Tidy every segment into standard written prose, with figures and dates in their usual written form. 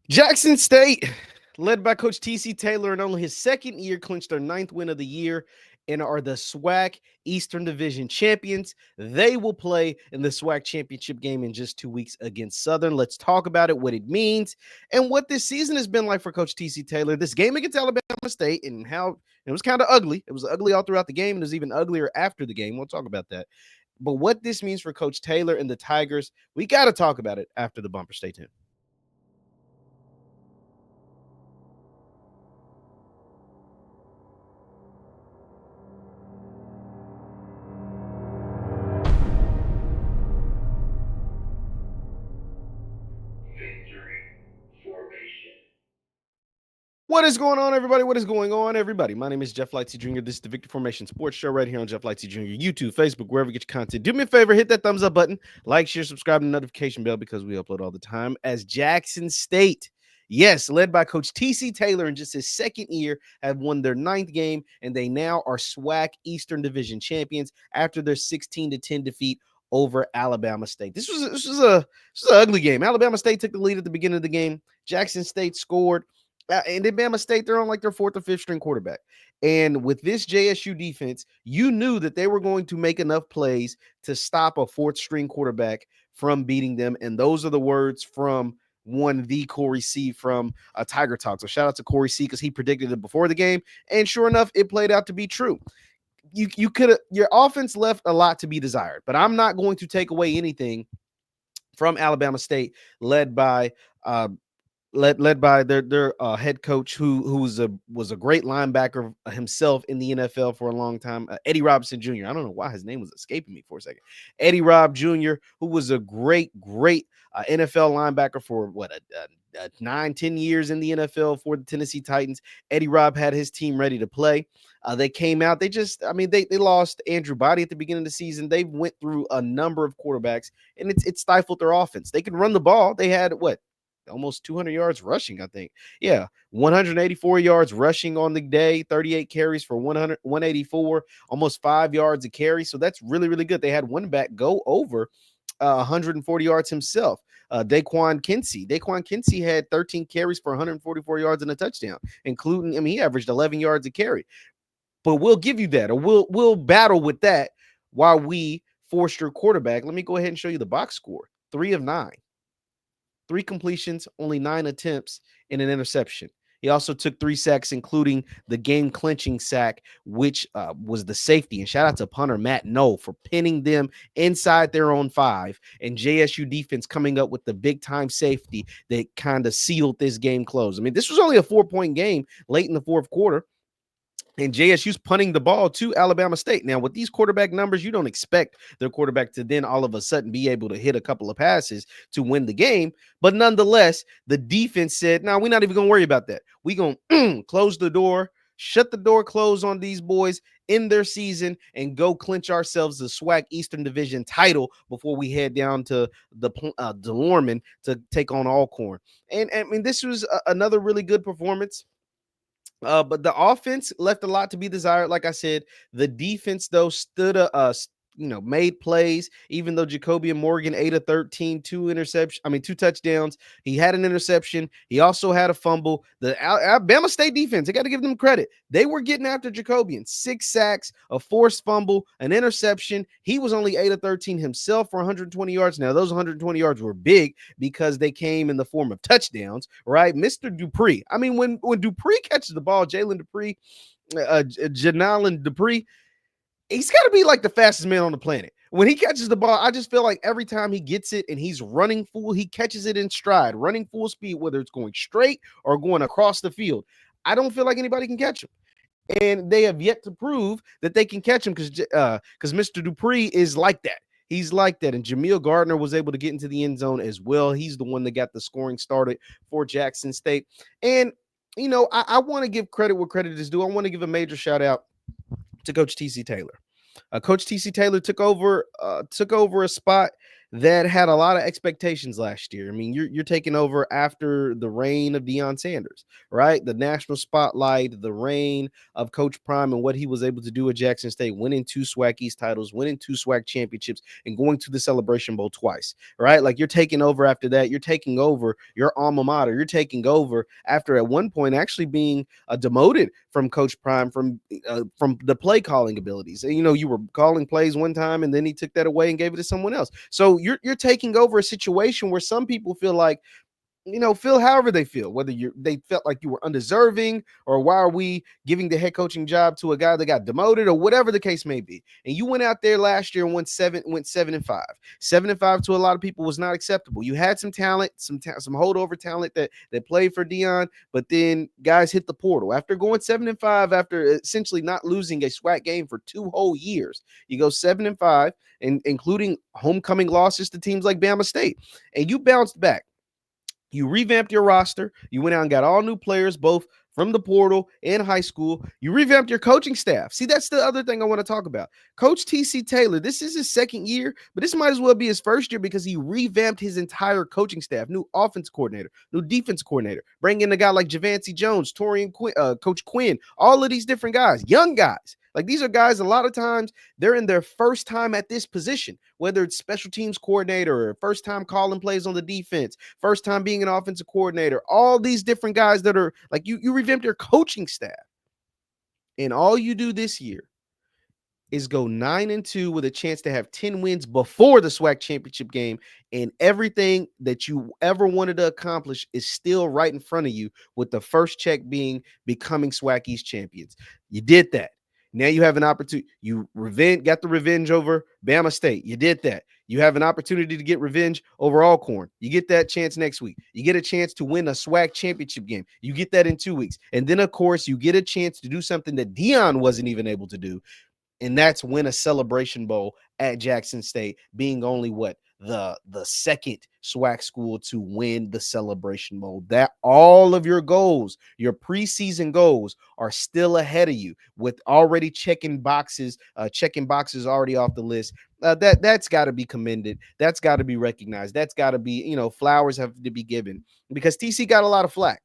Jackson State, led by Coach TC Taylor, in only his second year, clinched their ninth win of the year and are the SWAC Eastern Division champions. They will play in the SWAC championship game in just 2 weeks against Southern. Let's talk about it, what it means, and what this season has been like for Coach TC Taylor. This game against Alabama State and how it was kind of ugly. It was ugly all throughout the game, and it was even uglier after the game. We'll talk about that. But what this means for Coach Taylor and the Tigers, we got to talk about it after the bumper. Stay tuned. What is going on, everybody? What is going on, everybody? My name is Jeff Lightsey Jr. This is the Victory Formation Sports Show right here on Jeff Lightsey Jr. YouTube, Facebook, wherever you get your content. Do me a favor, hit that thumbs up button, like, share, subscribe, and notification bell because we upload all the time. As Jackson State, yes, led by Coach TC Taylor in just his second year, have won their ninth game, and they now are SWAC Eastern Division champions after their 16-10 defeat over Alabama State. This was an ugly game. Alabama State took the lead at the beginning of the game. Jackson State scored. And in Bama State, they're on like their fourth or fifth string quarterback. And with this JSU defense, you knew that they were going to make enough plays to stop a fourth string quarterback from beating them. And those are the words from the Corey C from Tiger Talk. So shout out to Corey C because he predicted it before the game. And sure enough, it played out to be true. You could have your offense left a lot to be desired, but I'm not going to take away anything from Alabama State, led by led by their head coach who was a great linebacker himself in the NFL for a long time, Eddie Robinson Jr. I don't know why his name was escaping me for a second. Eddie Rob Jr., who was a great NFL linebacker for what a 9-10 years in the NFL for the Tennessee Titans. Eddie Rob had his team ready to play. They came out. They lost Andrew Body at the beginning of the season. They went through a number of quarterbacks, and it stifled their offense. They could run the ball. They had what, almost 200 yards rushing, I think. Yeah, 184 yards rushing on the day, 38 carries for 184, almost 5 yards a carry. So that's really, really good. They had one back go over 140 yards himself. Daquan Kinsey. Daquan Kinsey had 13 carries for 144 yards and a touchdown, including, he averaged 11 yards a carry. But we'll give you that, or we'll battle with that while we force your quarterback. Let me go ahead and show you the box score. 3 of 9. 3 completions, only 9 attempts, and an interception. He also took 3 sacks, including the game-clinching sack, which was the safety. And shout out to punter Matt Noel for pinning them inside their own 5. And JSU defense coming up with the big-time safety that kind of sealed this game close. This was only a 4-point game late in the fourth quarter. And JSU's punting the ball to Alabama State. Now, with these quarterback numbers, you don't expect their quarterback to then all of a sudden be able to hit a couple of passes to win the game. But nonetheless, the defense said, no, we're not even going to worry about that. We're going to close the door, shut the door close on these boys in their season, and go clinch ourselves the SWAC Eastern Division title before we head down to the DeLorme to take on Alcorn. And this was another really good performance. But the offense left a lot to be desired. Like I said, the defense though stood made plays. Even though Jacobian Morgan 8 of 13, 2 touchdowns. He had an interception. He also had a fumble. The Alabama State defense, I got to give them credit. They were getting after Jacobian. 6 sacks, a forced fumble, an interception. He was only 8 of 13 himself for 120 yards. Now those 120 yards were big because they came in the form of touchdowns, right? Mr. Dupree. When Dupree catches the ball, Jalen Dupree, Janalyn Dupree, he's got to be like the fastest man on the planet. When he catches the ball, I just feel like every time he gets it and he's running full, he catches it in stride, running full speed, whether it's going straight or going across the field. I don't feel like anybody can catch him. And they have yet to prove that they can catch him because Mr. Dupree is like that. He's like that. And Jameel Gardner was able to get into the end zone as well. He's the one that got the scoring started for Jackson State. And, I want to give credit where credit is due. I want to give a major shout out to Coach TC Taylor. Coach TC Taylor took over a spot that had a lot of expectations last year. I mean, you're taking over after the reign of Deion Sanders, right? The national spotlight, the reign of Coach Prime and what he was able to do at Jackson State, winning 2 SWAC East titles, winning 2 SWAC championships, and going to the Celebration Bowl twice, right? Like you're taking over after that. You're taking over your alma mater. You're taking over after at one point actually being demoted from Coach Prime from the play calling abilities. And, you were calling plays one time and then he took that away and gave it to someone else. So you're taking over a situation where some people feel like, feel however they feel, whether they felt like you were undeserving, or why are we giving the head coaching job to a guy that got demoted, or whatever the case may be. And you went out there last year and went 7-5. 7-5 to a lot of people was not acceptable. You had some talent, some holdover talent that played for Deion, but then guys hit the portal after going 7-5, after essentially not losing a SWAC game for 2 whole years. You go 7-5, and including homecoming losses to teams like Bama State, and you bounced back. You revamped your roster. You went out and got all new players, both from the portal and high school. You revamped your coaching staff. See, that's the other thing I want to talk about. Coach TC Taylor, this is his second year, but this might as well be his first year because he revamped his entire coaching staff. New offense coordinator, new defense coordinator, bring in a guy like Javancy Jones, Torian Quinn, Coach Quinn, all of these different guys, young guys. Like these are guys, a lot of times they're in their first time at this position, whether it's special teams coordinator or first time calling plays on the defense, first time being an offensive coordinator, all these different guys that are like you revamped your coaching staff. And all you do this year is go 9-2 with a chance to have 10 wins before the SWAC championship game. And everything that you ever wanted to accomplish is still right in front of you, with the first check being becoming SWAC East champions. You did that. Now you have an opportunity. You got the revenge over Bama State. You did that. You have an opportunity to get revenge over Alcorn. You get that chance next week. You get a chance to win a SWAC championship game. You get that in 2 weeks. And then, of course, you get a chance to do something that Deion wasn't even able to do, and that's win a Celebration Bowl at Jackson State, being only the second SWAC school to win the Celebration Bowl. That all of your goals, your preseason goals, are still ahead of you, with already checking boxes already off the list. That's got to be commended. That's got to be recognized. That's got to be, flowers have to be given, because TC got a lot of flack.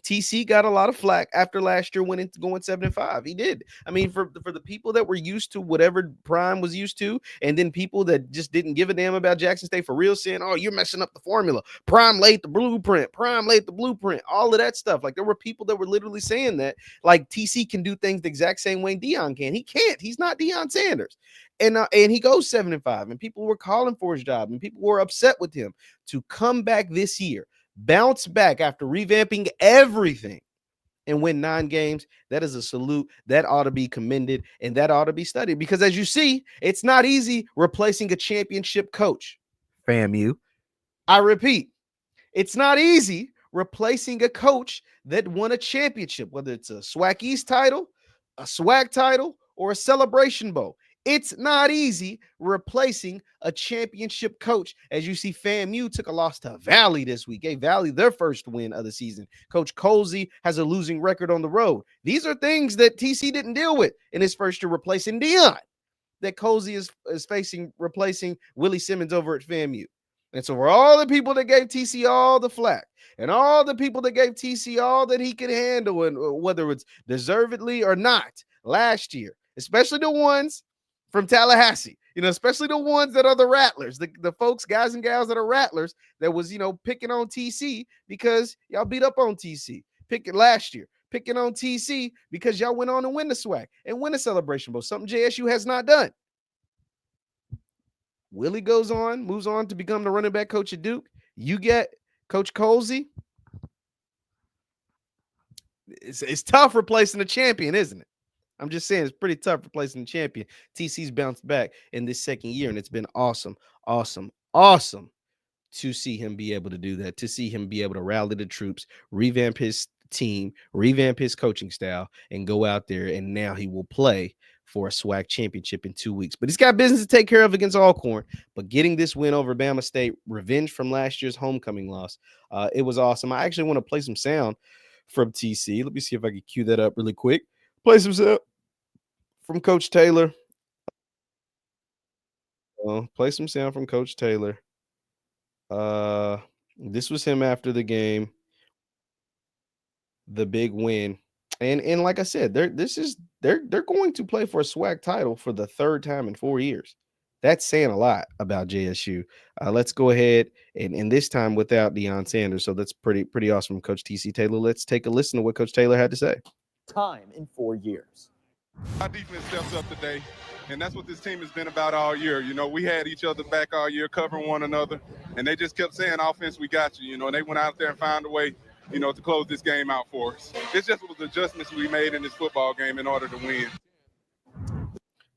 TC got a lot of flack after last year going 7-5. He did. I mean, for the people that were used to whatever Prime was used to, and then people that just didn't give a damn about Jackson State for real, saying, "Oh, you're messing up the formula. Prime laid the blueprint. Prime laid the blueprint." All of that stuff. Like, there were people that were literally saying that, like, TC can do things the exact same way Deion can. He can't. He's not Deion Sanders. And he goes 7-5, and people were calling for his job, and people were upset with him. To come back this year, bounce back after revamping everything, and win 9 games, that is a salute. That ought to be commended, and that ought to be studied, because as you see, it's not easy replacing a championship coach. FAMU. I repeat, it's not easy replacing a coach that won a championship, whether it's a SWAC East title, a SWAC title, or a Celebration Bowl. It's not easy replacing a championship coach. As you see, FAMU took a loss to Valley this week, gave Valley their first win of the season. Coach Colsey has a losing record on the road. These are things that TC didn't deal with in his first year replacing Deion, that Colsey is facing replacing Willie Simmons over at FAMU. And so for all the people that gave TC all the flack, and all the people that gave TC all that he could handle, and whether it's deservedly or not, last year, especially the ones from Tallahassee, especially the ones that are the rattlers, the folks, guys and gals that are rattlers, that was, picking on TC because y'all beat up on TC, picking last year, picking on TC because y'all went on to win the SWAC and win the Celebration Bowl, something JSU has not done. Willie moves on to become the running back coach at Duke. You get Coach Colsey. It's tough replacing a champion, isn't it? I'm just saying, it's pretty tough replacing the champion. TC's bounced back in this second year, and it's been awesome to see him be able to do that, to see him be able to rally the troops, revamp his team, revamp his coaching style, and go out there, and now he will play for a SWAC championship in 2 weeks. But he's got business to take care of against Alcorn. But getting this win over Bama State, revenge from last year's homecoming loss, it was awesome. I actually want to play some sound from TC. Let me see if I can cue that up really quick. Play some sound from Coach Taylor. Play some sound from Coach Taylor. This was him after the game, the big win. And like I said, they're going to play for a SWAC title for the third time in 4 years. That's saying a lot about JSU. Let's go ahead and this time without Deion Sanders. So that's pretty awesome from Coach TC Taylor. Let's take a listen to what Coach Taylor had to say. Time in 4 years. Our defense steps up today, and that's what this team has been about all year. You know, we had each other back all year, covering one another, and they just kept saying, offense, we got you. You know, and they went out there and found a way, you know, to close this game out for us. It just was adjustments we made in this football game in order to win.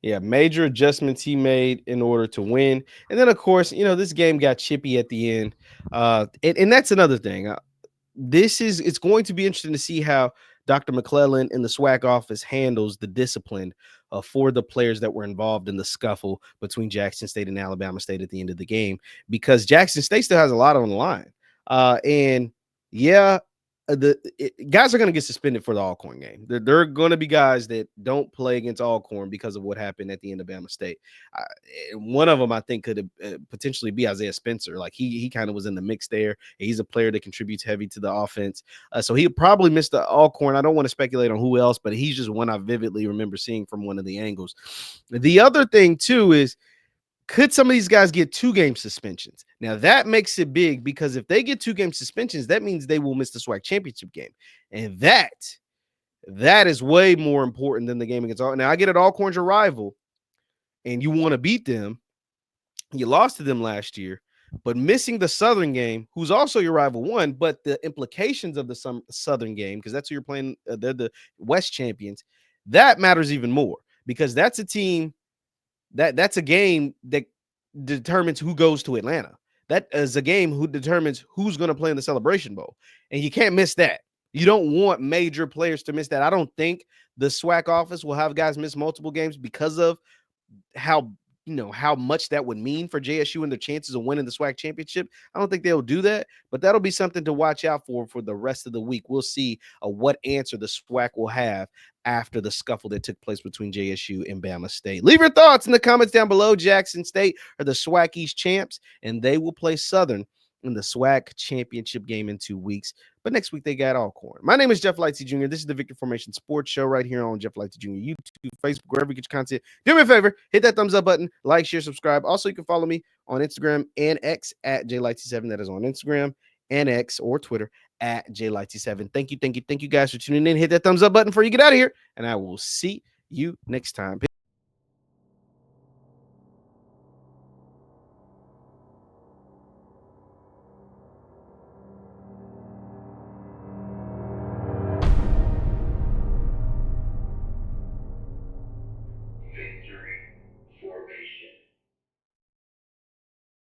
Yeah, major adjustments he made in order to win. And then, of course, you know, this game got chippy at the end. And that's another thing. It's going to be interesting to see how Dr. McClellan and the SWAC office handles the discipline for the players that were involved in the scuffle between Jackson State and Alabama State at the end of the game, because Jackson State still has a lot on the line. And yeah, guys are going to get suspended for the Alcorn game. There are going to be guys that don't play against Alcorn because of what happened at the end of Bama State. One of them, I think, could potentially be Isaiah Spencer. Like he kind of was in the mix there. He's a player that contributes heavy to the offense. So he'll probably miss the Alcorn. I don't want to speculate on who else, but he's just one I vividly remember seeing from one of the angles. The other thing, too, is could some of these guys get 2-game suspensions? Now, that makes it big, because if they get 2-game suspensions, that means they will miss the SWAC championship game. And that is way more important than the game against Alcorn. Now, I get it, Alcorn's your rival, and you want to beat them. You lost to them last year, but missing the Southern game, who's also your rival, won, but the implications of the Southern game, because that's who you're playing, they're the West champions, that matters even more, because that's a team that's a game that determines who goes to Atlanta. That is a game who determines who's going to play in the Celebration Bowl. And you can't miss that. You don't want major players to miss that. I don't think the SWAC office will have guys miss multiple games because of how much that would mean for JSU and their chances of winning the SWAC championship. I don't think they'll do that, but that'll be something to watch out for the rest of the week. We'll see what answer the SWAC will have after the scuffle that took place between JSU and Bama State. Leave your thoughts in the comments down below. Jackson State are the SWAC East champs, and they will play Southern in the SWAC championship game in 2 weeks. But next week, they got Alcorn. My name is Jeff Lightsey Jr. This is the Victor Formation Sports Show right here on Jeff Lightsey Jr. YouTube, Facebook, wherever you get your content. Do me a favor, hit that thumbs up button, like, share, subscribe. Also, you can follow me on Instagram and X at JLightsey7. That is on Instagram and X or Twitter at JLightsey7. Thank you guys for tuning in. Hit that thumbs up button before you get out of here, and I will see you next time.